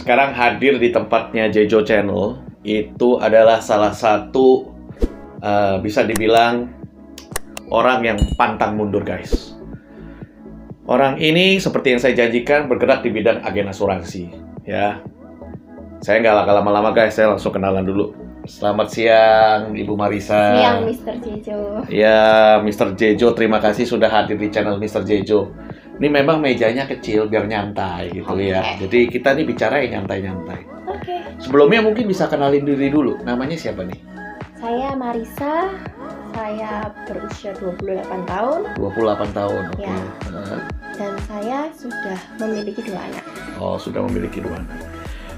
sekarang hadir di tempatnya Jejo Channel. Itu adalah salah satu bisa dibilang orang yang pantang mundur, guys. Orang ini seperti yang saya janjikan bergerak di bidang agen asuransi, ya. Saya nggak lama-lama, guys. Saya langsung kenalan dulu. Selamat siang, Ibu Marisa. Siang, Mr. Jejo. Ya, Mr. Jejo, terima kasih sudah hadir di channel Mr. Jejo. Ini memang mejanya kecil biar nyantai gitu ya. Jadi kita nih bicara yang nyantai-nyantai. Oke. Sebelumnya mungkin bisa kenalin diri dulu. Namanya siapa nih? Saya Marisa. Saya berusia 28 tahun. 28 tahun, oke. Ya. Dan saya sudah memiliki 2 anak. Oh, sudah memiliki 2 anak.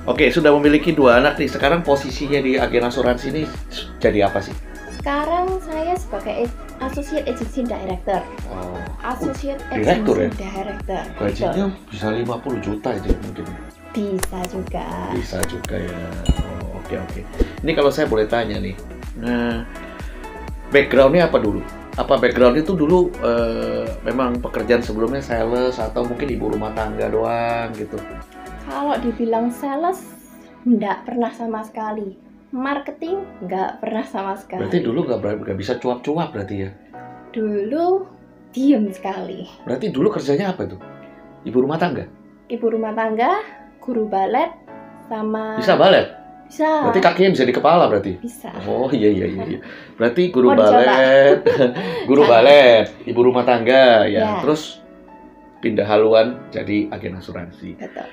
Oke, sudah memiliki 2 anak nih. Sekarang posisinya di agen asuransi ini jadi apa sih? Sekarang saya sebagai Associate Agency Director. Oh, Associate Direktur Agency Director. gajinya bisa 50 juta aja mungkin. Bisa juga. Bisa juga ya. Oh, oke. Ini kalau saya boleh tanya nih. Nah, background-nya apa dulu? Apa background itu dulu memang pekerjaan sebelumnya sales atau mungkin ibu rumah tangga doang gitu? Kalau dibilang sales, nggak pernah sama sekali. Marketing, nggak pernah sama sekali. Berarti dulu nggak bisa cuap-cuap berarti ya? Dulu, diem sekali. Berarti dulu kerjanya apa tuh? Ibu rumah tangga? Ibu rumah tangga, guru balet, sama... Bisa balet? Bisa. Berarti kakinya bisa di kepala berarti? Bisa. Oh iya. Berarti guru Mau dicoba? balet, guru balet, ibu rumah tangga ya. Ya. Terus pindah haluan jadi agen asuransi. Betul.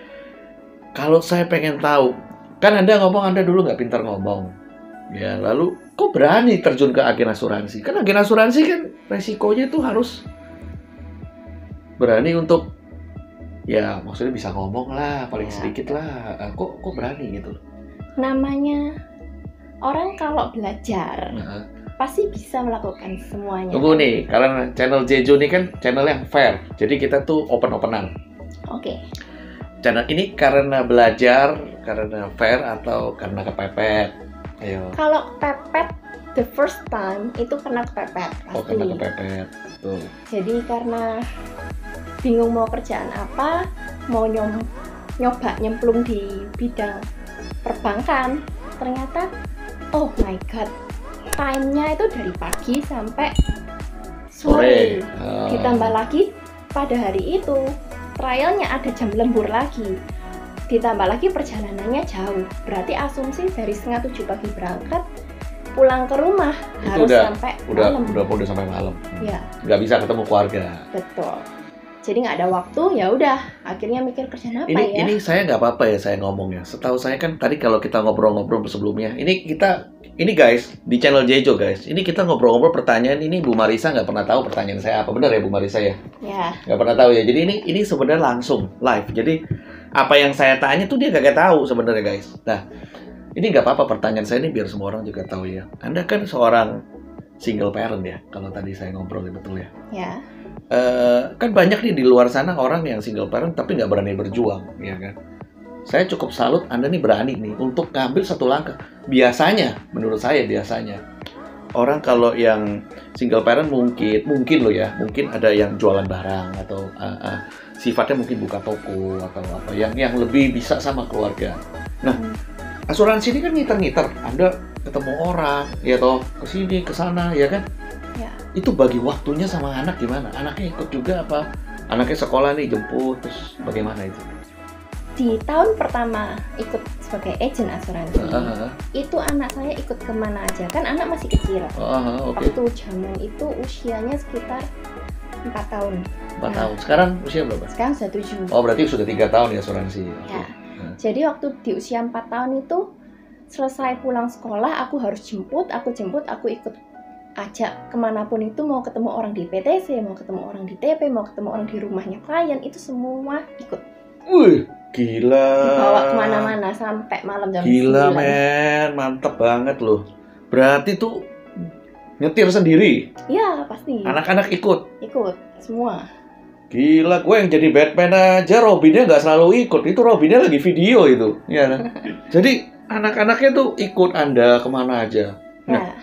Kalau saya pengen tahu, kan Anda ngomong Anda dulu nggak pintar ngomong. Ya, lalu kok berani terjun ke agen asuransi? Kan agen asuransi kan resikonya tuh harus berani untuk, ya maksudnya bisa ngomong lah, paling Ya. sedikit lah. Kok berani gitu? Namanya orang kalau belajar Nah, pasti bisa melakukan semuanya. tunggu nih, karena channel Jejo ini kan channel yang fair. Jadi kita tuh open-openan. Oke. Channel ini karena belajar, karena fair atau karena kepepet? Ayo. Kalau kepepet, the first time itu kena kepepet pasti. Oh, karena kepepet. Tuh. Jadi karena bingung mau kerjaan apa, mau nyoba nyemplung di bidang perbankan, ternyata oh my god, time-nya itu dari pagi sampai sore. Ditambah lagi pada hari itu trialnya ada jam lembur lagi, ditambah lagi perjalanannya jauh, berarti asumsi dari 6:30 pagi berangkat pulang ke rumah Itu harus udah sampai malam. udah sampai malam. Ya, Nggak bisa ketemu keluarga. betul. Jadi nggak ada waktu, ya udah akhirnya mikir kerjaan apa ya. Ini saya nggak apa-apa ya saya ngomongnya. Setahu saya kan tadi kalau kita ngobrol-ngobrol sebelumnya, ini guys di channel Jejo guys, ini kita ngobrol-ngobrol pertanyaan ini Bu Marisa nggak pernah tahu pertanyaan saya apa, benar ya Bu Marisa ya? Ya, Nggak pernah tahu ya. Jadi ini sebenarnya langsung live. Jadi apa yang saya tanya tuh dia kagak tahu sebenarnya guys. Nah ini nggak apa-apa pertanyaan saya ini biar semua orang juga tahu ya. Anda kan seorang single parent ya, kalau tadi saya ngobrol betul ya. ya, Kan banyak nih di luar sana orang yang single parent tapi nggak berani berjuang, ya kan? Saya cukup salut Anda nih berani nih untuk ngambil satu langkah. Biasanya, menurut saya orang kalau yang single parent mungkin loh ya, mungkin ada yang jualan barang atau sifatnya mungkin buka toko atau apa yang lebih bisa sama keluarga. Nah, asuransi ini kan ngiter-ngiter, Anda ketemu orang, ya toh, kesini, kesana, ya kan? ya. Itu bagi waktunya sama anak gimana? Anaknya ikut juga apa? Anaknya sekolah nih jemput, terus bagaimana itu? Di tahun pertama ikut sebagai agent asuransi, itu anak saya ikut kemana aja, kan anak masih kecil. Oke. Waktu zaman itu usianya sekitar 4 tahun. 4 tahun. Sekarang usia berapa? Sekarang sudah 7. Oh, berarti sudah 3 tahun ya asuransi. Ya. Jadi waktu di usia 4 tahun itu selesai pulang sekolah, aku harus jemput, aku ikut ajak kemanapun itu, mau ketemu orang di PTC, mau ketemu orang di TP, mau ketemu orang di rumahnya klien, itu semua ikut. Wih, gila. Dibawa kemana-mana sampai malam jam 9. Gila men, mantep banget loh. Berarti tuh nyetir sendiri. Iya, pasti. Anak-anak ikut. Ikut semua. Gila, gue yang jadi Batman aja, Robinnya nggak selalu ikut. Itu Robinnya lagi video itu. Iya kan? Jadi anak-anaknya tuh ikut Anda kemana aja. Nah, Ya,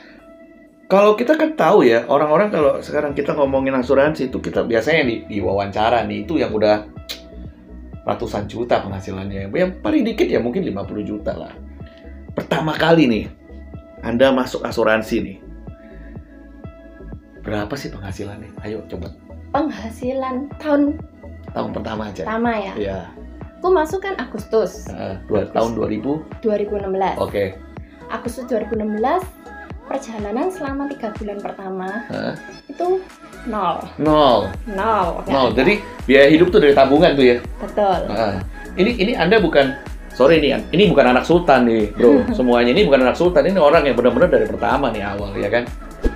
kalau kita kan tahu ya, orang-orang kalau sekarang kita ngomongin asuransi itu kita biasanya di wawancara nih, itu yang udah ratusan juta penghasilannya. Yang paling dikit ya mungkin 50 juta lah. Pertama kali nih, Anda masuk asuransi nih. Berapa sih penghasilannya? Ayo coba. Penghasilan tahun Pertama aja. pertama ya. Iya. Aku masuk kan Agustus Tahun 2000. 2016. Oke. Agustus 2016, perjalanan selama 3 bulan pertama itu nol. Nol. Jadi biaya hidup tuh dari tabungan tuh ya. Betul. Ini Anda bukan, sorry nih, ini bukan anak sultan nih, bro. Semuanya ini bukan anak sultan, ini orang yang benar-benar dari pertama nih awal, ya kan?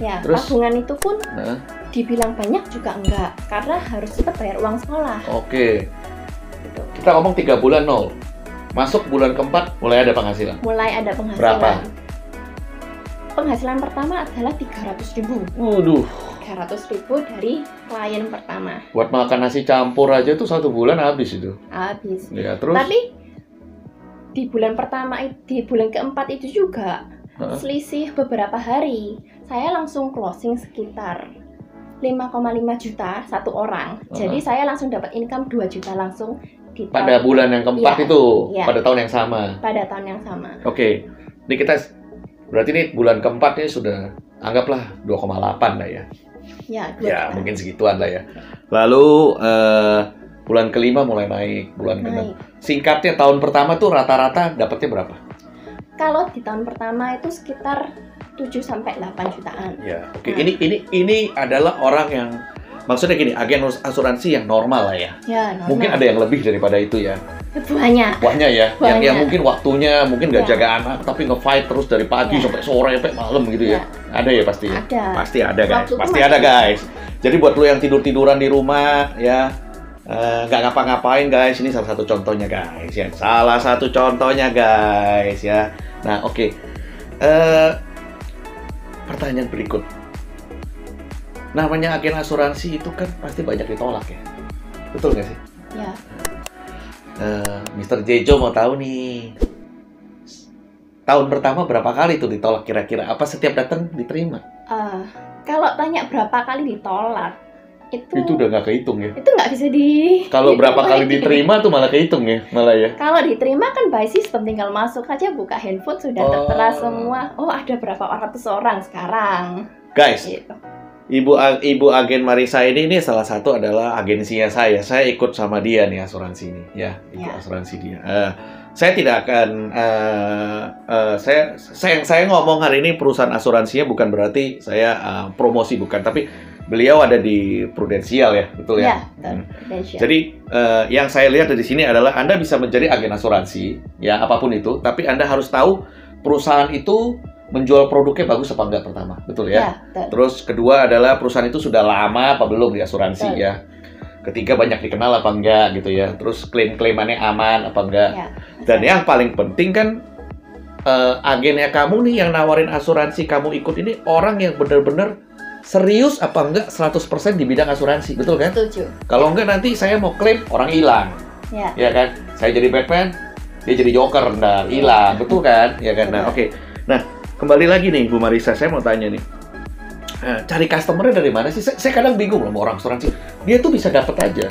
Ya, Terus? tabungan itu pun dibilang banyak juga enggak, karena harus tetap bayar uang sekolah. Oke. Gitu. Kita ngomong 3 bulan nol. Masuk bulan keempat mulai ada penghasilan. Mulai ada penghasilan. Berapa? Penghasilan pertama adalah 300.000. Waduh. 300.000 dari klien pertama. Buat makan nasi campur aja tuh 1 bulan habis itu. Habis. Ya, terus? Tapi di bulan pertama, di bulan keempat itu juga selisih beberapa hari, saya langsung closing sekitar 5,5 juta satu orang. Jadi saya langsung dapat income 2 juta langsung di pada bulan yang keempat ya, itu, ya. pada tahun yang sama. Pada tahun yang sama. Oke. Ini kita berarti ini bulan keempat ini sudah anggaplah 2,8 lah ya. Ya, 2 Ya, juta. mungkin segituan lah ya. Lalu bulan kelima mulai naik, bulan keenam. Singkatnya tahun pertama tuh rata-rata dapatnya berapa? Kalau di tahun pertama itu sekitar 7-8 jutaan. Ya, oke. Ini adalah orang yang maksudnya gini, agen asuransi yang normal lah ya. Ya, normal. Mungkin ada yang lebih daripada itu ya. Banyak. Banyak ya. Yang mungkin waktunya mungkin nggak Ya. jaga anak tapi nge-fight terus dari pagi sampai sore sampai malam gitu ya. Ada ya pasti ya. Ada. Pasti ada guys. Waktu itu Pasti masih ada guys. Jadi buat lo yang tiduran di rumah ya, nggak ngapa-ngapain guys, ini salah satu contohnya guys ya. Salah satu contohnya guys ya. Nah oke. Pertanyaan berikut. Namanya agen asuransi itu kan pasti banyak ditolak ya. Betul nggak sih? Ya. Mr. Jejo mau tahu nih. Tahun pertama berapa kali tuh ditolak kira-kira? Apa setiap datang diterima? Kalau tanya berapa kali ditolak, itu udah nggak kehitung ya. Itu nggak bisa di. Kalau berapa kali diterima tuh malah kehitung ya, malah ya. Kalau diterima kan by system, tinggal masuk aja buka handphone sudah tertera semua. Oh, ada berapa ratus orang sekarang. Guys, gitu. Ibu agen Marisa ini salah satu adalah agensinya saya. Saya ikut sama dia nih asuransi ini, ya, ikut asuransi dia. Saya tidak akan saya ngomong hari ini perusahaan asuransinya bukan berarti saya promosi, bukan, tapi beliau ada di Prudensial ya, betul ya? Ya, betul. Jadi yang saya lihat dari sini adalah Anda bisa menjadi agen asuransi, ya apapun itu, tapi Anda harus tahu perusahaan itu menjual produknya bagus apa enggak pertama, betul ya? Ya, Terus kedua adalah perusahaan itu sudah lama apa belum di asuransi ya? Ketiga banyak dikenal apa enggak gitu ya? Terus klaim-klaimannya aman apa enggak? Ya, Dan yang paling penting kan agennya kamu nih yang nawarin asuransi kamu ikut ini orang yang benar-benar serius apa enggak 100% di bidang asuransi, betul kan? Setuju. Kalau enggak nanti saya mau klaim orang hilang. Ya kan? Saya jadi Batman, dia jadi Joker, nah hilang, betul kan? Ya kan? Nah, oke. Nah, kembali lagi nih Bu Marisa, saya mau tanya nih. Cari customer-nya dari mana sih? Saya kadang bingung loh sama orang asuransi. Dia tuh bisa dapat aja.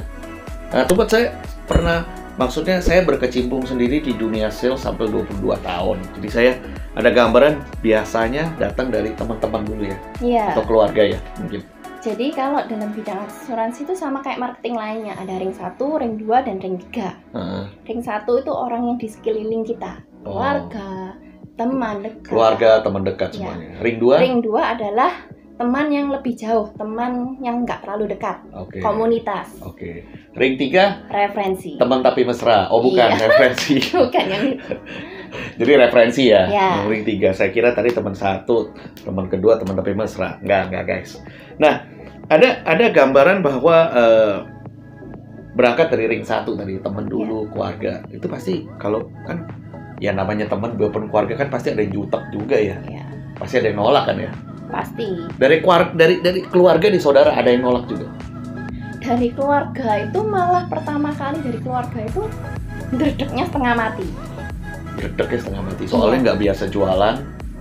Tempat saya pernah, maksudnya saya berkecimpung sendiri di dunia sales sampai 22 tahun. Jadi saya ada gambaran biasanya datang dari teman-teman dulu ya. Iya. Atau keluarga ya mungkin. Jadi kalau dalam bidang asuransi itu sama kayak marketing lainnya. Ada ring 1, ring 2, dan ring 3. Ring 1 itu orang yang di sekeliling kita. Keluarga, teman dekat. Keluarga, teman dekat semuanya. Ring 2? Ring 2 adalah teman yang lebih jauh, teman yang nggak terlalu dekat, komunitas. Ring 3? Referensi. Teman tapi mesra. Oh bukan, referensi. Bukan yang itu. Jadi referensi ya. Ya. Ring 3. Saya kira tadi teman 1, teman kedua, teman tapi mesra. Enggak guys. Nah, ada gambaran bahwa berangkat dari ring 1 tadi, teman dulu, keluarga. Itu pasti kalau kan ya namanya teman walaupun keluarga kan pasti ada yang jutek juga ya. Pasti ada yang nolak kan ya. Pasti. Dari keluarga di saudara ada yang nolak juga. Dari keluarga itu malah pertama kali dari keluarga itu dredegnya setengah mati. Dredegnya setengah mati. Soalnya nggak biasa jualan.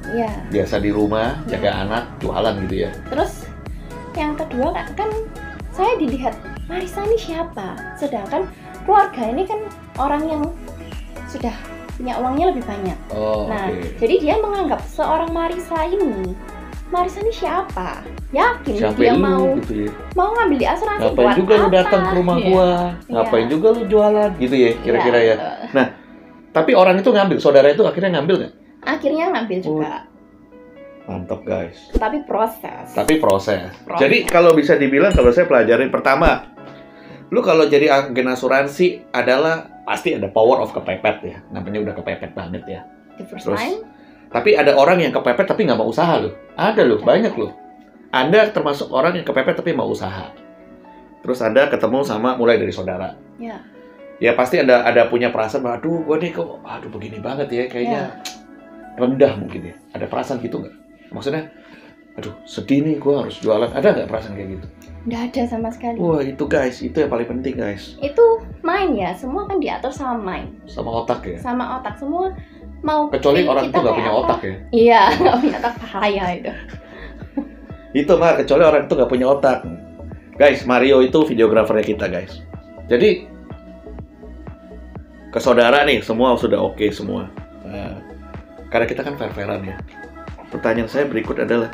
Iya. Biasa di rumah jaga anak, jualan gitu ya. Terus yang kedua kan saya dilihat Marisa ini siapa? Sedangkan keluarga ini kan orang yang sudah punya uangnya lebih banyak. Oh, Nah, oke. jadi dia menganggap seorang Marissa ini siapa? Yakin Siapa dia lu mau gitu ya? ngambil di asuransi Ngapain buat juga lu apa? datang ke rumah Iya. gua? Iya. Ngapain juga lu jualan gitu ya, kira-kira ya. betul. Tapi orang itu ngambil, saudara itu akhirnya ngambil nggak? Akhirnya ngambil juga, Mantap guys. tapi proses. Tapi proses. Proses. Jadi kalau bisa dibilang, kalau saya pelajarin pertama, lu kalau jadi agen asuransi adalah pasti ada power of kepepet ya. Namanya udah kepepet banget ya. The first Terus, time, Tapi ada orang yang kepepet tapi nggak mau usaha loh. Ada loh, banyak loh. Anda termasuk orang yang kepepet tapi mau usaha. Terus Anda ketemu sama mulai dari saudara. ya, Ya pasti ada punya perasaan, aduh gue nih kok, aduh begini banget ya, kayaknya rendah mungkin ya. Ada perasaan gitu nggak? Maksudnya, aduh sedih nih gue harus jualan. Ada nggak perasaan kayak gitu? nggak ada sama sekali. Wah itu guys, itu yang paling penting guys. Itu mind ya, semua kan diatur sama mind, Sama otak ya. sama otak, semua mau. Kecuali feel orang kita itu nggak kayak punya apa. otak ya. Iya, nggak punya otak, bahaya itu. Itu mah, kecuali orang itu nggak punya otak. Guys, Mario itu videografernya kita guys. Jadi, ke saudara nih, semua sudah oke semua. Nah, karena kita kan fair-fairan ya. Pertanyaan saya berikut adalah,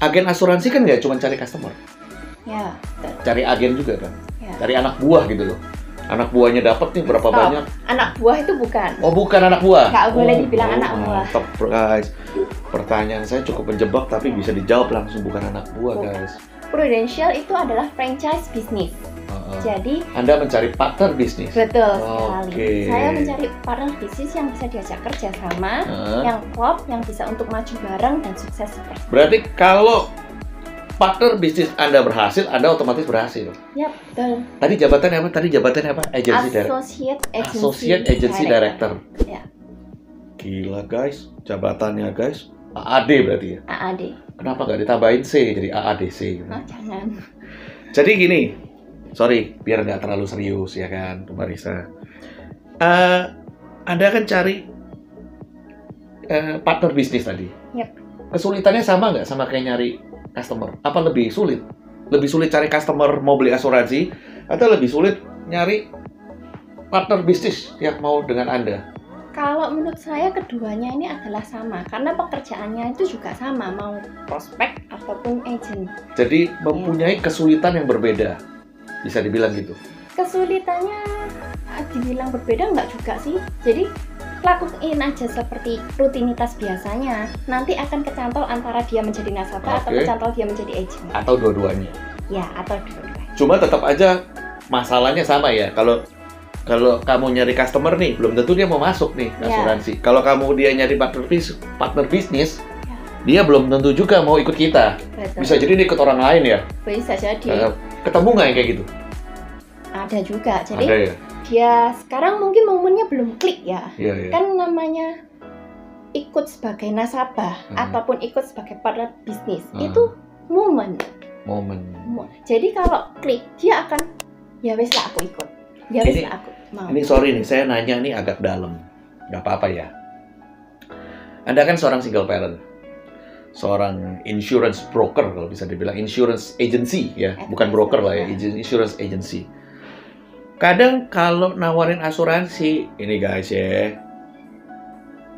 agen asuransi kan nggak cuma cari customer, Ya, betul. cari agen juga kan, Ya. cari anak buah gitu loh. Anak buahnya dapat nih berapa Stop. banyak? Anak buah itu bukan. Oh bukan anak buah. Nggak boleh dibilang anak buah. Mantap guys. Pertanyaan saya cukup menjebak tapi bisa dijawab langsung, bukan anak buah Bukan. guys. Prudential itu adalah franchise bisnis. Jadi, Anda mencari partner bisnis. betul Oke. sekali. Saya mencari partner bisnis yang bisa diajak kerja sama, Heeh. yang klop, yang bisa untuk maju bareng dan sukses seperti. Berarti kalau partner bisnis Anda berhasil, Anda otomatis berhasil. Ya, betul. Tadi jabatannya apa? Agency Director. Associate Agency Director. Ya. Gila guys, jabatannya guys. AAD berarti ya. AAD. Kenapa nggak ditambahin C jadi AADC? Gitu? Oh, jangan. Jadi gini, sorry, biar nggak terlalu serius ya kan, Mbak Risa. Anda kan cari partner bisnis tadi. Yap. Kesulitannya sama nggak sama kayak nyari customer? Apa lebih sulit? Lebih sulit cari customer mau beli asuransi, atau lebih sulit nyari partner bisnis yang mau dengan Anda? Kalau menurut saya keduanya ini adalah sama, karena pekerjaannya itu juga sama, mau prospek ataupun agent. Jadi mempunyai kesulitan yang berbeda, bisa dibilang gitu. Kesulitannya dibilang berbeda nggak juga sih. Jadi lakuin aja seperti rutinitas biasanya. Nanti akan kecantol antara dia menjadi nasabah atau Oke. kecantol dia menjadi agent. Atau dua-duanya. Ya, atau dua-duanya. Cuma tetap aja masalahnya sama ya. Kalau kamu nyari customer nih, belum tentu dia mau masuk nih ke Ya. asuransi. Kalau kamu dia nyari partner bisnis, Ya. dia belum tentu juga mau ikut kita. Betul. Bisa jadi dia ikut orang lain ya. Bisa jadi. Ketemu nggak yang kayak gitu? Ada juga. Jadi Ada ya? dia sekarang mungkin momennya belum klik ya. Iya, iya. Kan namanya ikut sebagai nasabah Hmm. ataupun ikut sebagai partner bisnis. Hmm. Itu momen. Momen. Jadi kalau klik dia akan ya wes lah aku ikut. Ya wes Ini- lah aku mau. Ini sorry nih, saya nanya nih agak dalam. Nggak apa-apa ya. Anda kan seorang single parent. Seorang insurance broker, kalau bisa dibilang. Insurance agency ya. Bukan broker lah ya, insurance agency. Kadang kalau nawarin asuransi, ini guys ya,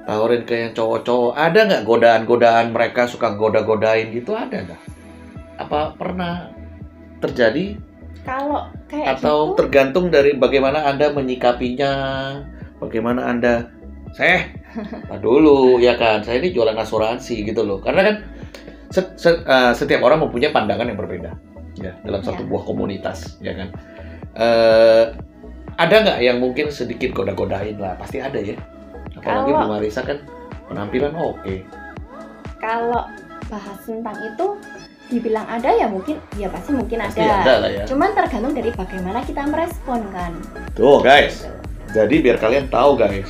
tawarin ke yang cowok-cowok, ada nggak godaan-godaan mereka suka goda-godain gitu, ada nggak? Apa pernah terjadi? Kalau kayak Atau gitu, tergantung dari bagaimana Anda menyikapinya, bagaimana Anda, tar dulu ya kan, saya ini jualan asuransi gitu loh. Karena kan setiap orang mempunyai pandangan yang berbeda ya dalam satu Ya. buah komunitas, ya kan. Ada nggak yang mungkin sedikit goda-godain lah, pasti ada ya. Apalagi Bu Marissa kan penampilan oke. kalau bahas tentang itu dibilang ada ya mungkin ya pasti mungkin Pasti ada lah ya. Cuman tergantung dari bagaimana kita merespon kan. Tuh guys, jadi biar kalian tahu guys,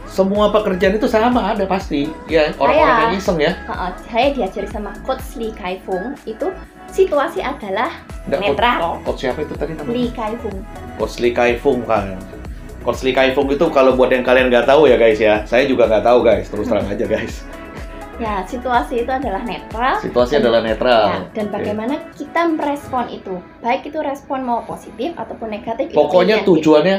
semua pekerjaan itu sama ada pasti. Ya orang-orang yang iseng ya. Saya diajari sama Coach Lee Kai-Fung, itu situasi adalah Nggak, netral. Coach siapa itu tadi namanya? Lee Kai-Fung. Coach Lee Kai-Fung kan. Coach Lee Kai-Fung itu kalau buat yang kalian nggak tahu ya guys ya, saya juga nggak tahu guys, terus terang aja guys. Ya, situasi itu adalah netral. Situasi adalah netral. Ya, dan Oke. bagaimana kita merespon itu, baik itu respon mau positif ataupun negatif. itu Pokoknya pilihan tujuannya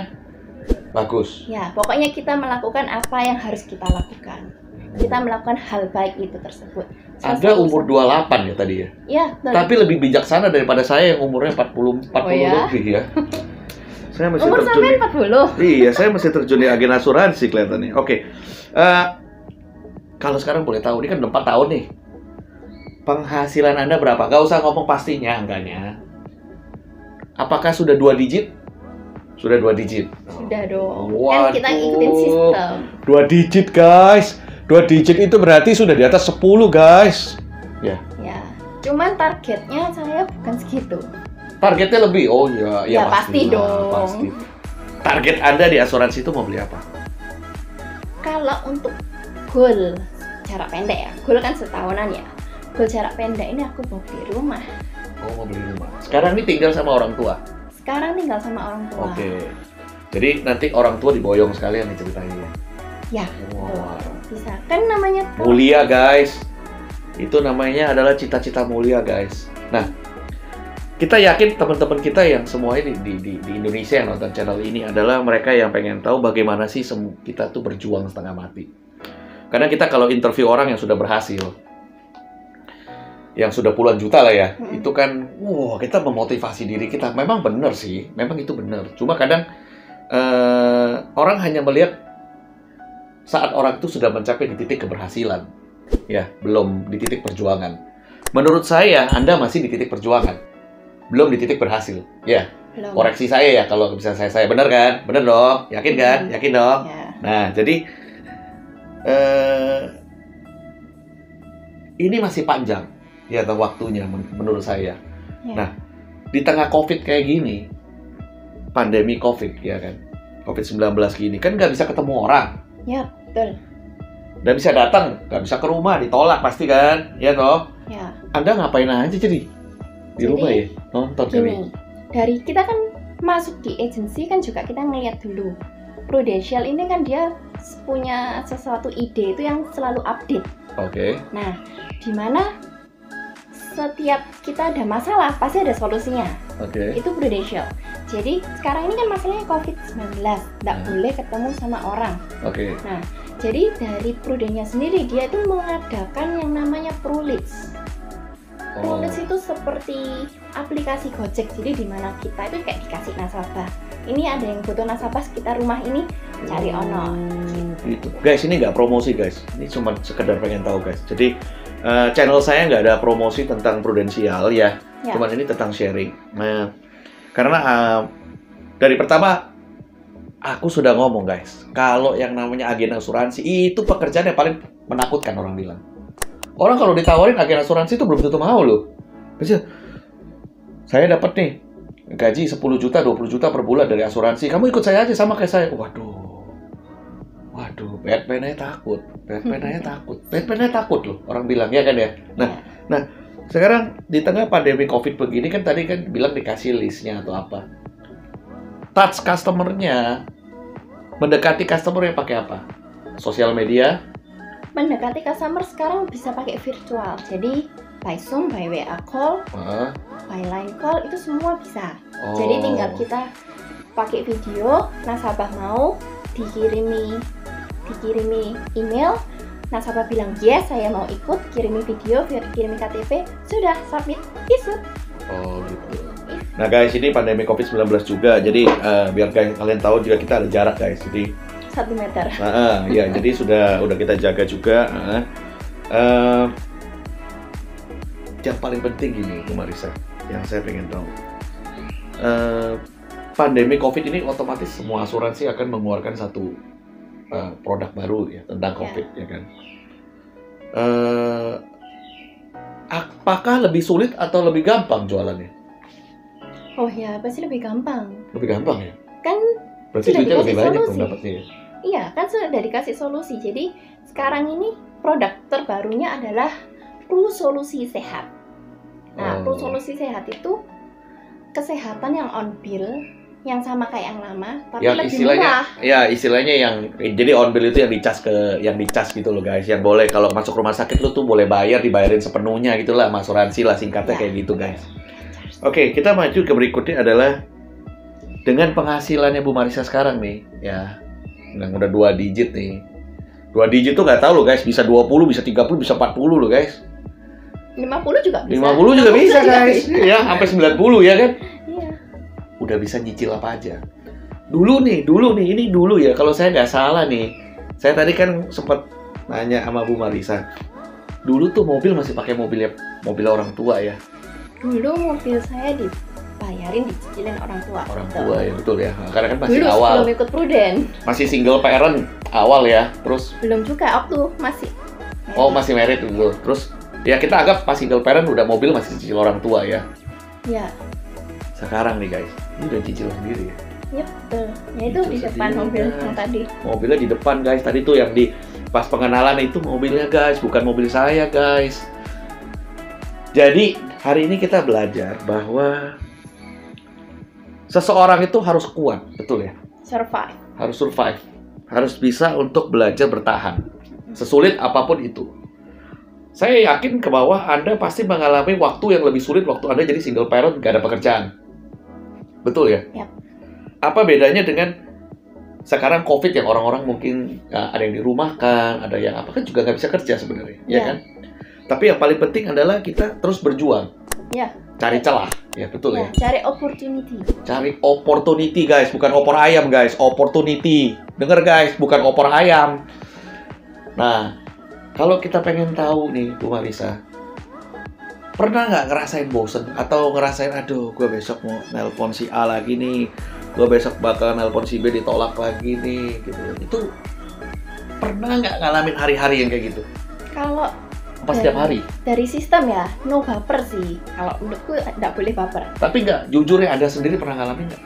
Bagus. Ya, pokoknya kita melakukan apa yang harus kita lakukan. Kita melakukan hal baik itu tersebut. Anda umur 28 ya tadi ya? Ya, betul. Tapi lebih bijaksana daripada saya yang umurnya 40 ya? lebih ya. Saya masih Umur terjun sampai 40. Iya, saya masih terjun di agen asuransi kelihatannya. Oke. Kalau sekarang boleh tahu, ini kan udah 4 tahun nih. Penghasilan Anda berapa? Gak usah ngomong pastinya angkanya. Apakah sudah 2 digit? Sudah 2 digit. Sudah dong. Waduh. Kan kita ngikutin sistem. 2 digit, guys. 2 digit itu berarti sudah di atas 10, guys. Ya. Ya. Cuman targetnya saya bukan segitu. Targetnya lebih? Oh iya, Ya, pasti pastilah, dong. Pasti. Target Anda di asuransi itu mau beli apa? Kalau untuk goal jarak pendek ya, goal kan setahunan ya. Goal jarak pendek ini aku mau beli rumah. Oh, mau beli rumah. Sekarang ini tinggal sama orang tua? Sekarang tinggal sama orang tua. Oke. Jadi nanti orang tua diboyong sekalian nih ceritanya. Ya, Wah. bisa. Kan namanya Mulia, guys. Itu namanya adalah cita-cita mulia, guys. Nah, kita yakin teman-teman kita yang semuanya di Indonesia yang nonton channel ini adalah mereka yang pengen tahu bagaimana sih kita tuh berjuang setengah mati. Karena kita kalau interview orang yang sudah berhasil, yang sudah puluhan juta lah ya, itu kan, kita memotivasi diri kita. Memang benar sih, memang itu benar. Cuma kadang orang hanya melihat saat orang itu sudah mencapai di titik keberhasilan, ya, belum di titik perjuangan. Menurut saya, Anda masih di titik perjuangan, belum di titik berhasil. Ya, belum. koreksi saya ya kalau bisa saya benar kan? Benar dong, yakin kan? Yakin dong. Ya. Nah, jadi ini masih panjang ya waktunya menurut saya. Ya. Nah, di tengah COVID kayak gini, pandemi COVID ya kan, COVID-19 gini kan nggak bisa ketemu orang. Ya, betul. Nggak bisa datang, nggak bisa ke rumah, ditolak pasti kan, ya toh? Ya. Anda ngapain aja jadi di rumah ya? Nonton kali. Gini, dari kita kan masuk di agensi kan juga kita ngeliat dulu. Prudential ini kan dia punya sesuatu ide itu yang selalu update. Oke. Nah, di mana setiap kita ada masalah pasti ada solusinya. Oke. Itu Prudential. Jadi sekarang ini kan masalahnya COVID-19, nggak boleh ketemu sama orang. Oke. Nah, jadi dari Prudential sendiri dia itu mengadakan yang namanya Prulits. Prulits itu seperti aplikasi Gojek. Jadi di mana kita itu kayak dikasih nasabah. Ini ada yang butuh nasabah sekitar rumah ini, cari ono. Gitu. Guys, ini nggak promosi guys. Ini cuma sekedar pengen tahu guys. Jadi channel saya nggak ada promosi tentang Prudential ya. Cuman ini tentang sharing. Nah, karena dari pertama aku sudah ngomong guys, kalau yang namanya agen asuransi itu pekerjaan yang paling menakutkan orang bilang. Orang kalau ditawarin agen asuransi itu belum tentu mau loh. Biasanya, saya dapat nih gaji 10 juta, 20 juta per bulan dari asuransi. Kamu ikut saya aja sama kayak saya. Waduh, Batman-nya takut. Batman-nya takut loh, orang bilang ya kan ya. Nah, sekarang di tengah pandemi COVID begini kan tadi kan bilang dikasih listnya atau apa. Touch customer-nya, mendekati customer yang pakai apa? Sosial media? Mendekati customer sekarang bisa pakai virtual. Jadi by Zoom, by WA call, by line call itu semua bisa. Jadi tinggal kita pakai video, nasabah mau dikirimi email, nasabah bilang yes saya mau ikut, kirimi video, kirimi KTP, sudah submit, isut. Oh gitu. Nah guys, ini pandemi COVID-19 juga, jadi biar kalian tahu juga kita ada jarak guys, jadi 1 meter. Ya, jadi udah kita jaga juga. Yang paling penting gini, Bu Marisa, yang saya pengen tahu. Pandemi COVID ini otomatis semua asuransi akan mengeluarkan satu produk baru ya tentang COVID ya kan. Apakah lebih sulit atau lebih gampang jualannya? Oh ya, pasti lebih gampang. Lebih gampang ya? Kan berarti duitnya lebih banyak dong dapatnya ya? Iya, kan sudah dikasih solusi. Jadi sekarang ini produk terbarunya adalah Pru Solusi Sehat. Nah, Pru Solusi Sehat itu kesehatan yang on bill, yang sama kayak yang lama, tapi yang lebih istilahnya, murah. Ya, istilahnya yang jadi on bill itu yang dicas gitu loh guys. Yang boleh kalau masuk rumah sakit lu tuh boleh dibayarin sepenuhnya gitulah, asuransi lah singkatnya kayak gitu guys. Oke, kita maju ke berikutnya adalah dengan penghasilannya Bu Marisa sekarang nih, ya, yang udah 2 digit nih. 2 digit tuh nggak tahu loh guys, bisa 20, bisa 30, bisa 40 loh guys. 50 juga bisa. 50 juga bisa guys. Ya, sampai 90 ya kan? Iya. Udah bisa nyicil apa aja. Dulu nih, ini dulu ya, kalau saya nggak salah nih. Saya tadi kan sempat nanya sama Bu Marisa. Dulu tuh mobil masih pakai mobil orang tua ya. Dulu mobil saya dibayarin, dicicilin orang tua. Orang Betul. tua ya, betul ya. Karena kan masih Dulu awal. sebelum ikut Pruden. Masih single parent awal ya. Terus Belum juga, waktu masih. oh masih married dulu. Terus ya kita anggap pas single parent udah mobil masih cicil orang tua ya. Ya, Sekarang nih guys, ini udah cicil sendiri ya. iya betul. Ya itu Itu di depan sendiri, mobil guys. yang tadi. Mobilnya di depan guys. Tadi tuh yang di pas pengenalan itu mobilnya guys, bukan mobil saya guys. Jadi hari ini kita belajar bahwa seseorang itu harus kuat, betul ya? Survive. Harus survive, harus bisa untuk belajar bertahan, sesulit apapun itu. Saya yakin ke bawah Anda pasti mengalami waktu yang lebih sulit waktu Anda jadi single parent, gak ada pekerjaan. Betul ya? Yap. Apa bedanya dengan sekarang COVID yang orang-orang mungkin ada yang dirumahkan, ada yang apa kan juga nggak bisa kerja sebenarnya, ya Ya. kan? Tapi yang paling penting adalah kita terus berjuang, Ya. cari celah, ya betul ya. Cari opportunity. Cari opportunity guys, bukan opor ayam guys, opportunity. Dengar guys, bukan opor ayam. Nah, kalau kita pengen tahu nih Bu Marisa, pernah nggak ngerasain bosen atau ngerasain aduh gue besok mau nelpon si A lagi nih, gue besok bakal nelpon si B ditolak lagi nih, gitu. Itu pernah nggak ngalamin hari-hari yang kayak gitu? Kalau Apa setiap hari? dari sistem ya, no baper sih. Kalau menurutku nggak boleh baper. Tapi nggak, jujur ya Anda sendiri pernah ngalamin nggak?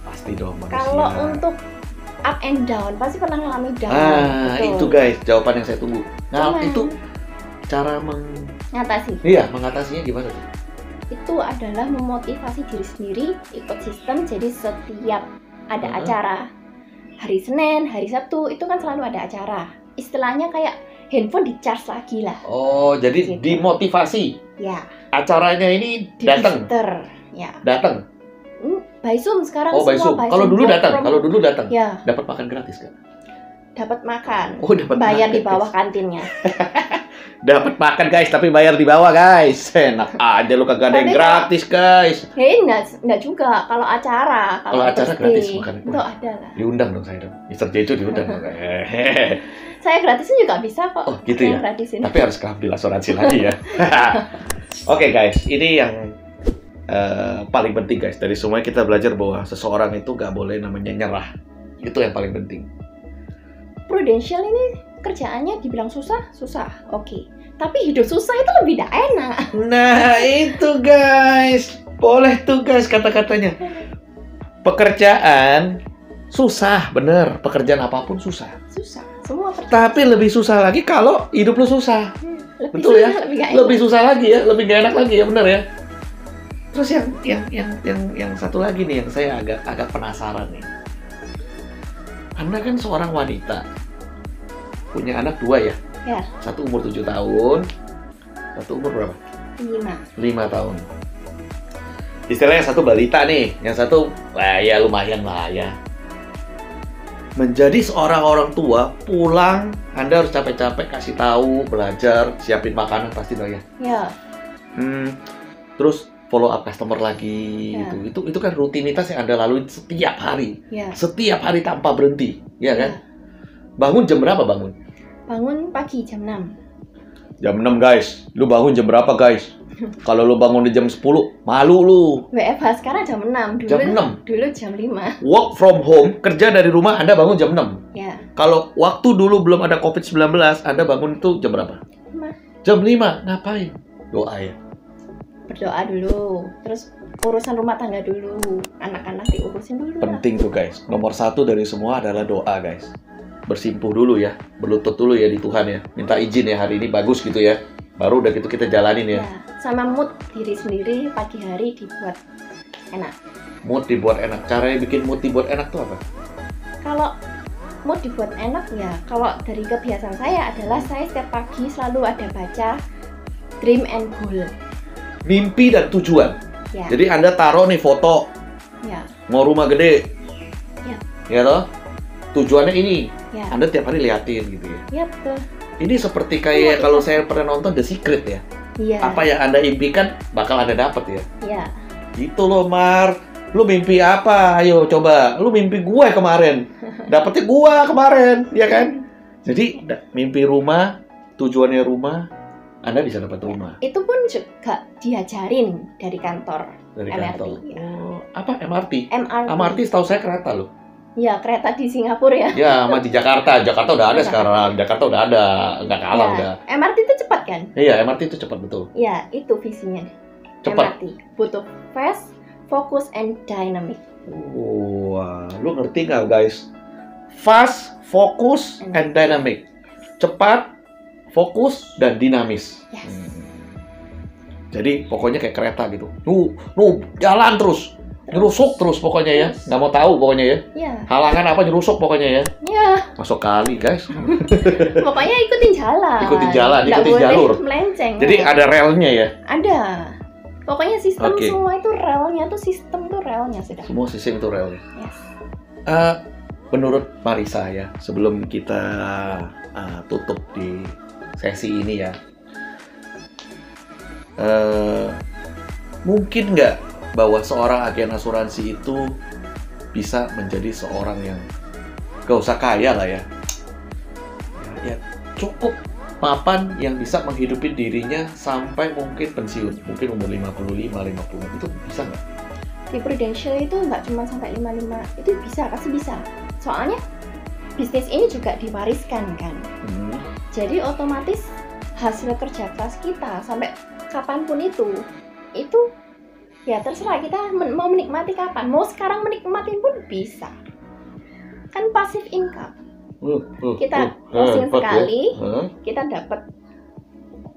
Pasti dong manusia. Kalau untuk up and down, pasti pernah ngalamin down. Ah, Betul. itu guys, jawaban yang saya tunggu. Nah, Cuman, itu cara ngatasi. mengatasinya gimana tuh? Itu adalah memotivasi diri sendiri, ikut sistem. Jadi setiap ada acara, hari Senin, hari Sabtu, itu kan selalu ada acara. Istilahnya kayak handphone di charge lagi lah. Oh, jadi Gitu. dimotivasi. Ya, Acaranya ini di datang. register. Ya. Datang. By Zoom sekarang Oh, by semua Zoom. by Kalau Zoom. dulu Work datang, from- kalau dulu datang. Ya, Dapat makan gratis kan? dapat makan. Oh, dapat Bayar makan, di bawah guys. kantinnya. Dapat makan guys, tapi bayar di bawah guys. Enak aja lu kagak ada yang Tapi gratis guys. Hei, enggak juga. Kalau acara, Kalau acara birthday, gratis makan. itu ada lah. Diundang dong saya dong. Mister Jejo diundang dong. Saya gratisin juga bisa kok. Oh, gitu Ada ya? yang gratisin. Tapi harus keambil asuransi lagi ya. Oke guys, ini yang paling penting guys. Dari semuanya kita belajar bahwa seseorang itu nggak boleh namanya nyerah. Itu yang paling penting. Prudential ini kerjaannya dibilang susah, oke. Tapi hidup susah itu lebih tidak enak. Nah itu guys, boleh tuh guys kata-katanya. Pekerjaan susah, bener. Pekerjaan apapun susah. Susah, semua kerjaan. Tapi lebih susah lagi kalau hidup lu susah. Lebih Betul ya? susah, lebih gak enak. Lebih susah lagi ya, lebih gak enak lagi ya, bener ya. Terus yang satu lagi nih yang saya agak penasaran nih. Anda kan seorang wanita, punya anak 2 ya? Ya, Satu umur 7 tahun, satu umur berapa? 5. 5 tahun. Istilahnya satu balita nih, yang satu, wah ya lumayan lah ya. Menjadi seorang orang tua, pulang, Anda harus capek-capek kasih tahu, belajar, siapin makanan pasti dong ya. Ya, Terus follow up customer lagi, Ya. itu kan rutinitas yang Anda lalui setiap hari, ya. setiap hari tanpa berhenti, ya kan? Ya. Bangun jam berapa bangun? Bangun pagi jam 6. Jam 6 guys. Lu bangun jam berapa guys? Kalau lu bangun di jam 10, malu lu. WFH sekarang jam 6. Dulu, Jam 6. Dulu jam 5. Work from home, kerja dari rumah, Anda bangun jam 6. Ya, Kalau waktu dulu belum ada COVID-19, Anda bangun itu jam berapa? 5. Jam 5. Ngapain? Doa ya. Berdoa dulu. Terus urusan rumah tangga dulu. Anak-anak diurusin dulu lah. Penting tuh guys. Nomor 1 dari semua adalah doa guys. Bersimpuh dulu ya. Berlutut dulu ya di Tuhan ya. Minta izin ya hari ini bagus gitu ya. Baru udah gitu kita jalanin ya. Ya, sama mood diri sendiri pagi hari dibuat enak. Mood dibuat enak. Caranya bikin mood dibuat enak tuh apa? Kalau mood dibuat enak ya, kalau dari kebiasaan saya adalah saya setiap pagi selalu ada baca dream and goal. Mimpi dan tujuan. Ya, Jadi Anda taruh nih foto Ya. Mau rumah gede. Ya. Ya toh? Tujuannya ini. Ya. Anda tiap hari liatin gitu ya. Ya, betul. Ini seperti kayak kalau saya pernah nonton The Secret ya. Iya. Apa yang Anda impikan bakal Anda dapat ya. Iya. Gitu loh, Mar. Lu mimpi apa? Ayo coba. Lu mimpi gue kemarin. Dapetnya gue kemarin, ya kan? Jadi mimpi rumah, tujuannya rumah, Anda bisa dapat rumah. Itu pun juga diajarin dari kantor. Dari MRT. kantor. Ya. Oh, apa MRT? MRT. MRT setahu saya kereta loh. Ya, kereta di Singapura ya. Ya, sama di Jakarta. Jakarta udah ada Jakarta. sekarang. Jakarta udah ada. Nggak kalah Ya, udah. MRT itu cepat kan? Iya, MRT itu cepat betul. Ya, itu visinya. Cepat. MRT butuh fast, focus, and dynamic. Wah, lu ngerti nggak guys? Fast, focus, and dynamic. Cepat, fokus, dan dinamis. Yes. Jadi pokoknya kayak kereta gitu. Jalan terus. Nyerusuk terus pokoknya ya. Nggak mau tahu pokoknya ya. Ya. Halangan apa nyerusuk pokoknya ya. Ya. Masuk kali guys. Pokoknya ikutin jalan. Ikutin jalan, Nggak ikutin boleh jalur. melenceng. Jadi ada relnya ya. Ada. Pokoknya sistem Oke. semua itu relnya tuh sistem tuh relnya sudah. Semua sistem itu relnya. Yes. Menurut Marisa ya, sebelum kita tutup di sesi ini ya, mungkin nggak bahwa seorang agen asuransi itu bisa menjadi seorang yang gak usah kaya lah ya, ya cukup mapan yang bisa menghidupi dirinya sampai mungkin pensiun, mungkin umur 55, 60 itu bisa nggak? Di Prudential itu nggak cuma sampai 55, itu bisa, pasti bisa. Soalnya bisnis ini juga diwariskan kan. Jadi otomatis hasil kerja keras kita sampai kapanpun itu ya terserah kita mau menikmati kapan. Mau sekarang menikmati pun bisa. Kan passive income. Kita closing sekali, kita dapat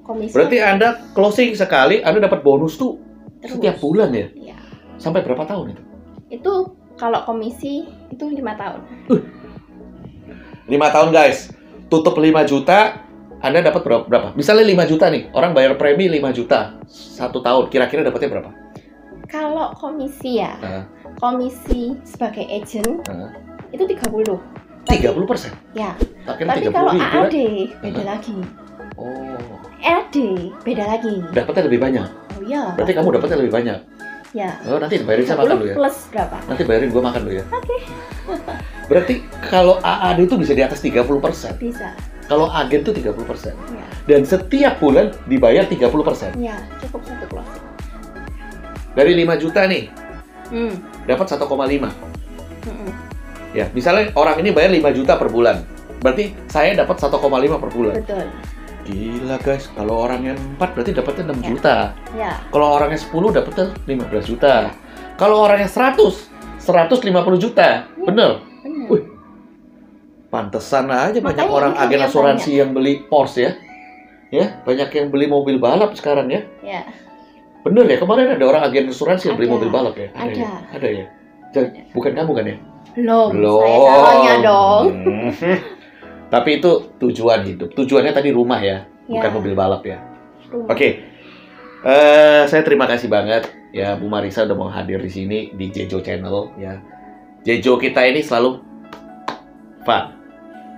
komisi. Berarti Anda closing sekali, Anda dapat bonus tuh Terus. setiap bulan ya? Ya. Sampai berapa tahun itu? Itu kalau komisi itu 5 tahun. 5 tahun guys. Tutup 5 juta, Anda dapat berapa? Misalnya 5 juta nih, orang bayar premi 5 juta 1 tahun, kira-kira dapatnya berapa? Kalau komisi ya, komisi sebagai agent itu 30. 30%? Ya. Tapi kalau AAD beda lagi. Oh. AAD beda lagi. Dapatnya lebih banyak? Oh iya. Berarti kamu dapatnya lebih banyak? Ya. Oh, nanti bayarin saya makan dulu ya? plus berapa? Nanti bayarin gua makan dulu ya? Oke. Berarti kalau AAD itu bisa di atas 30%? Bisa. Kalau agen itu 30%? Ya. Dan setiap bulan dibayar 30%? Ya, cukup satu closing. Dari 5 juta nih, dapat 1,5. Ya, misalnya orang ini bayar 5 juta per bulan. Berarti saya dapat 1,5 per bulan. Betul. Gila guys, kalau orangnya 4 berarti dapatnya 6 juta. Ya. Kalau orangnya 10 dapatnya 15 juta. Kalau orangnya 150 juta. Bener? Benar. Wih, pantesan aja banyak Makanya orang income agen yang asuransi yang beli Porsche ya. Ya, banyak yang beli mobil balap sekarang ya. Ya. Bener ya, kemarin ada orang agen asuransi yang beli Ada. mobil balap ya? Ada. Ya? Ada ya? Bukan kamu kan ya? Belum. Saya calonnya dong. Tapi itu tujuan hidup. Tujuannya tadi rumah ya, bukan Ya. mobil balap ya. Rumah. Oke. Saya terima kasih banget ya Bu Marisa udah mau hadir di sini di Jejo Channel ya. Jejo kita ini selalu fun,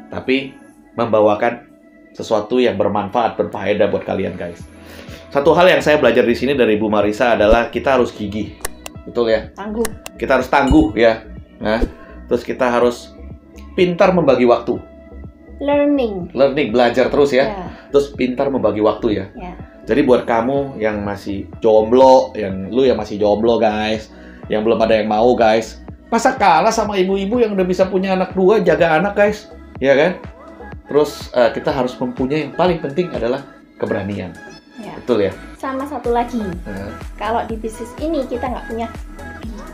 tapi membawakan sesuatu yang bermanfaat, berfaedah buat kalian guys. Satu hal yang saya belajar di sini dari Bu Marisa adalah kita harus gigih, betul ya? Tangguh. Kita harus tangguh ya. Nah, terus kita harus pintar membagi waktu. Learning. Belajar terus ya. Ya. Terus pintar membagi waktu ya. Ya. Jadi buat kamu yang masih jomblo, yang masih jomblo guys, yang belum ada yang mau guys, masa kalah sama ibu-ibu yang udah bisa punya anak 2, jaga anak guys, ya kan? Terus kita harus mempunyai yang paling penting adalah keberanian, Ya. betul ya? Sama satu lagi, kalau di bisnis ini kita nggak punya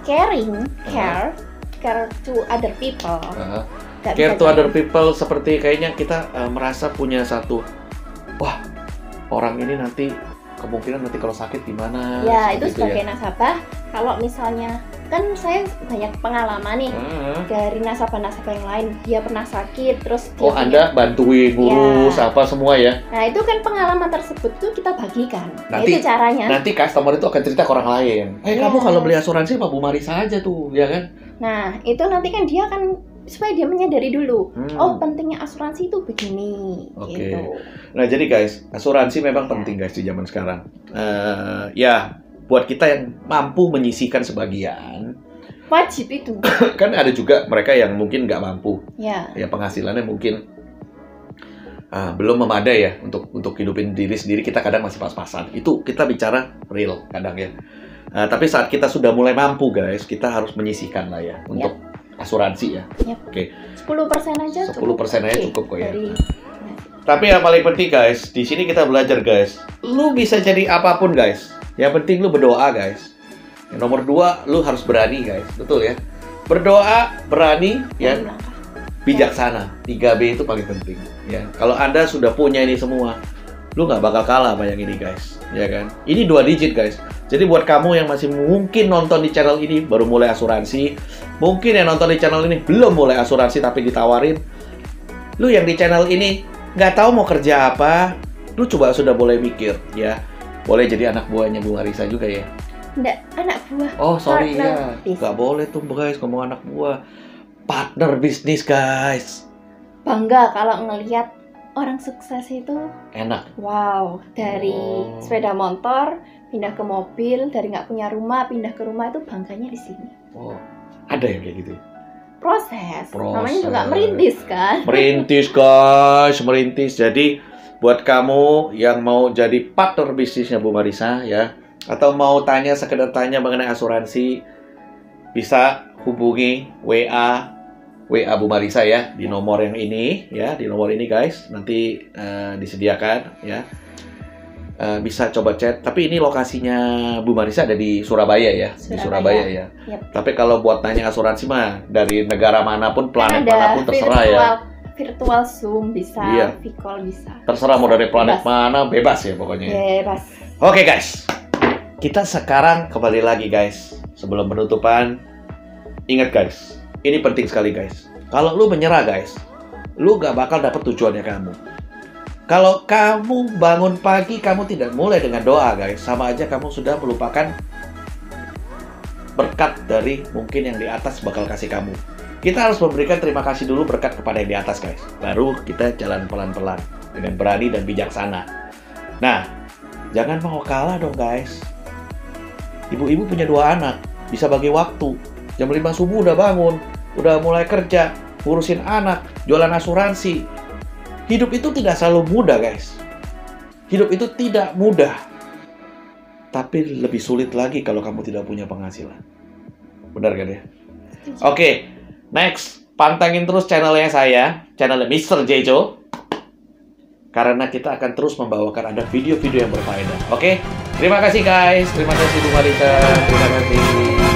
care to other people. Nggak Care bisa to jadi. other people seperti kayaknya kita merasa punya satu, wah orang ini nanti kemungkinan nanti kalau sakit gimana? Ya, seperti itu sebagai nasabah, kalau misalnya kan saya banyak pengalaman nih dari nasabah-nasabah yang lain. Dia pernah sakit, terus dia Anda bantuin ngurus apa semua ya? Nah, itu kan pengalaman tersebut tuh kita bagikan. Nanti, itu caranya. Nanti customer itu akan cerita ke orang lain. Kamu kalau beli asuransi sama Bu Marisa aja tuh, ya kan? Nah, itu nanti kan dia kan supaya dia menyadari dulu. Oh, pentingnya asuransi itu begini. Oke. Gitu. Nah, jadi guys, asuransi memang penting guys di zaman sekarang. Ya, buat kita yang mampu menyisihkan sebagian, wajib itu. Kan ada juga mereka yang mungkin nggak mampu. Ya. Ya penghasilannya mungkin belum memadai ya untuk hidupin diri sendiri. Kita kadang masih pas-pasan. Itu kita bicara real kadang ya. Tapi saat kita sudah mulai mampu guys, kita harus menyisihkan lah ya untuk asuransi ya. Oke. 10% aja 10% aja cukup kok ya. Tapi yang paling penting guys, di sini kita belajar guys. Lu bisa jadi apapun guys. Yang penting lu berdoa guys. Yang nomor 2, lu harus berani guys. Betul ya? Berdoa, berani, ya. Bijaksana. 3B itu paling penting. Ya. Kalau Anda sudah punya ini semua, lu nggak bakal kalah sama yang ini guys. Ya kan? Ini 2 digit guys. Jadi buat kamu yang masih mungkin nonton di channel ini baru mulai asuransi, mungkin yang nonton di channel ini belum mulai asuransi tapi ditawarin, lu yang di channel ini nggak tahu mau kerja apa, lu coba sudah boleh mikir ya. Boleh jadi anak buahnya Bu Marisa juga ya? Nggak, anak buah. Oh, sorry ya. Nggak boleh tuh guys ngomong anak buah. Partner bisnis guys. Bangga kalau ngelihat orang sukses itu. Enak. Wow, dari sepeda motor pindah ke mobil, dari nggak punya rumah pindah ke rumah, itu bangganya di sini. Oh, ada yang kayak gitu? Proses. Namanya juga merintis kan? Merintis guys, merintis. Jadi buat kamu yang mau jadi partner bisnisnya Bu Marisa ya, atau mau sekedar tanya mengenai asuransi, bisa hubungi WA Bu Marisa ya di nomor yang ini ya, di nomor ini guys, nanti disediakan ya. Bisa coba chat, tapi ini lokasinya Bu Marisa ada di Surabaya ya, di Surabaya ya. Tapi kalau buat tanya asuransi mah dari negara manapun, planet manapun terserah ya. Virtual Zoom bisa, Vicall bisa. Terserah mau dari planet mana, bebas ya pokoknya. Bebas. Oke guys, kita sekarang kembali lagi guys. Sebelum penutupan, ingat guys, ini penting sekali guys. Kalau lu menyerah guys, lu gak bakal dapet tujuannya kamu. Kalau kamu bangun pagi, kamu tidak mulai dengan doa guys, sama aja kamu sudah melupakan berkat dari mungkin yang di atas bakal kasih kamu. Kita harus memberikan terima kasih dulu berkat kepada yang di atas guys. Baru kita jalan pelan-pelan dengan berani dan bijaksana. Nah, jangan mau kalah dong guys. Ibu-ibu punya 2 anak, bisa bagi waktu. Jam 5 subuh udah bangun, udah mulai kerja, ngurusin anak, jualan asuransi. Hidup itu tidak selalu mudah guys. Hidup itu tidak mudah. Tapi lebih sulit lagi kalau kamu tidak punya penghasilan. Benar kan ya? Oke. Next, pantengin terus channelnya saya, channelnya Mr. Jejo. Karena kita akan terus membawakan ada video-video yang berfaedah. Oke? Terima kasih guys, terima kasih Bu Marisa, terima kasih.